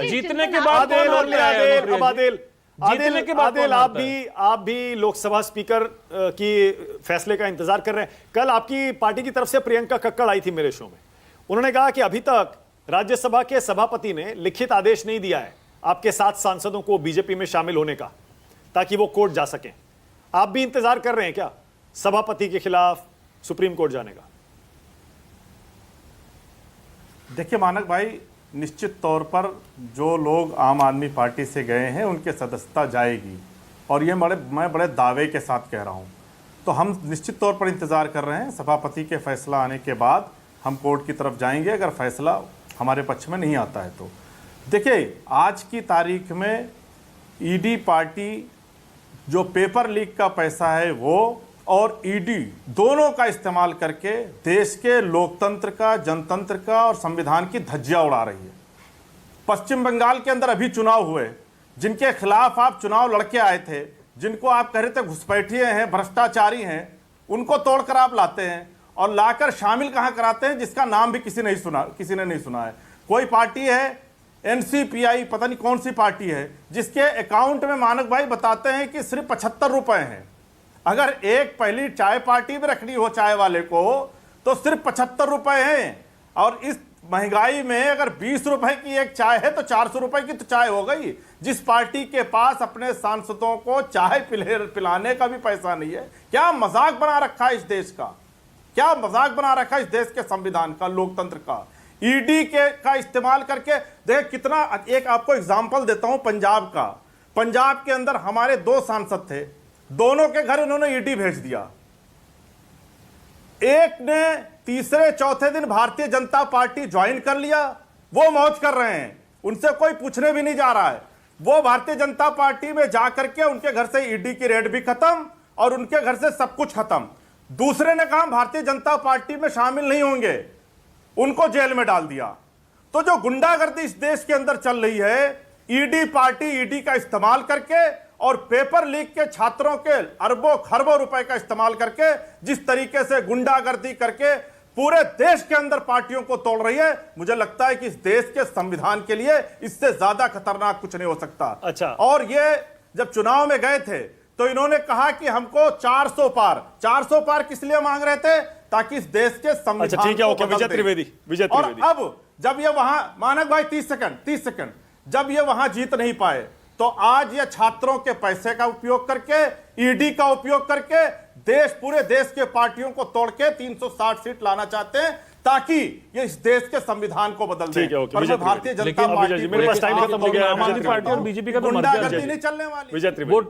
जीतने के बाद आदिल, आप भी लोकसभा स्पीकर की फैसले का इंतजार कर रहे हैं। कल आपकी पार्टी की तरफ से प्रियंका कक्कड़ आई थी मेरे शो में। उन्होंने कहा कि अभी तक राज्यसभा के सभापति ने लिखित आदेश नहीं दिया है आपके 7 सांसदों को बीजेपी में शामिल होने का, ताकि वो कोर्ट जा सकें। आप भी इंतजार कर रहे हैं क्या सभापति के खिलाफ सुप्रीम कोर्ट जाने का? देखिए मानक भाई, निश्चित तौर पर जो लोग आम आदमी पार्टी से गए हैं उनके सदस्यता जाएगी, और ये मैं बड़े दावे के साथ कह रहा हूँ। तो हम निश्चित तौर पर इंतज़ार कर रहे हैं, सभापति के फैसला आने के बाद हम कोर्ट की तरफ जाएंगे, अगर फैसला हमारे पक्ष में नहीं आता है तो। देखिए आज की तारीख में ईडी पार्टी जो पेपर लीक का पैसा है वो और ईडी दोनों का इस्तेमाल करके देश के लोकतंत्र का, जनतंत्र का और संविधान की धज्जियां उड़ा रही है। पश्चिम बंगाल के अंदर अभी चुनाव हुए, जिनके खिलाफ आप चुनाव लड़के आए थे, जिनको आप कह रहे थे घुसपैठिए हैं, भ्रष्टाचारी हैं, उनको तोड़कर आप लाते हैं और लाकर शामिल कहां कराते हैं जिसका नाम भी किसी ने नहीं सुना है। कोई पार्टी है एनसीपीआई, पता नहीं कौन सी पार्टी है, जिसके अकाउंट में मानक भाई बताते हैं कि सिर्फ 75 रुपए हैं। अगर एक पहली चाय पार्टी में रखनी हो चाय वाले को तो सिर्फ 75 रुपए हैं, और इस महंगाई में अगर 20 रुपए की एक चाय है तो 400 रुपए की तो चाय हो गई। जिस पार्टी के पास अपने सांसदों को चाय पिलाने का भी पैसा नहीं है, क्या मजाक बना रखा है इस देश का, क्या मजाक बना रखा है इस देश के संविधान का, लोकतंत्र का। ईडी का इस्तेमाल करके देख कितना। एक आपको एग्जाम्पल देता हूं पंजाब का। पंजाब के अंदर हमारे 2 सांसद थे, दोनों के घर उन्होंने ईडी भेज दिया। एक ने तीसरे चौथे दिन भारतीय जनता पार्टी ज्वाइन कर लिया, वो मौज कर रहे हैं, उनसे कोई पूछने भी नहीं जा रहा है। वो भारतीय जनता पार्टी में जाकर के उनके घर से ईडी की रेड भी खत्म और उनके घर से सब कुछ खत्म। दूसरे ने कहा भारतीय जनता पार्टी में शामिल नहीं होंगे, उनको जेल में डाल दिया। तो जो गुंडागर्दी इस देश के अंदर चल रही है, ईडी पार्टी ईडी का इस्तेमाल करके और पेपर लीक के छात्रों के अरबों खरबों रुपए का इस्तेमाल करके जिस तरीके से गुंडागर्दी करके पूरे देश के अंदर पार्टियों को तोड़ रही है, मुझे लगता है कि इस देश के संविधान के लिए इससे ज्यादा खतरनाक कुछ नहीं हो सकता। अच्छा। और ये जब चुनाव में गए थे तो इन्होंने कहा कि हमको 400 पार किस लिए मांग रहे थे, ताकि इस देश के संविधान। अच्छा ठीक है, ओके। विजय त्रिवेदी। और अब जब ये वहां, मानक भाई 30 सेकंड, जब ये वहां जीत नहीं पाए तो आज ये छात्रों के पैसे का उपयोग करके, ईडी का उपयोग करके पूरे देश के पार्टियों को तोड़ के 360 सीट लाना चाहते हैं, ताकि ये इस देश के संविधान को बदल दें। पर भारतीय जनता पार्टी, मेरे पास टाइम खत्म हो गया। आम आदमी पार्टी और बीजेपी का तो गुंडागर्दी नहीं चलने वाली। विजय त्रिवेदी।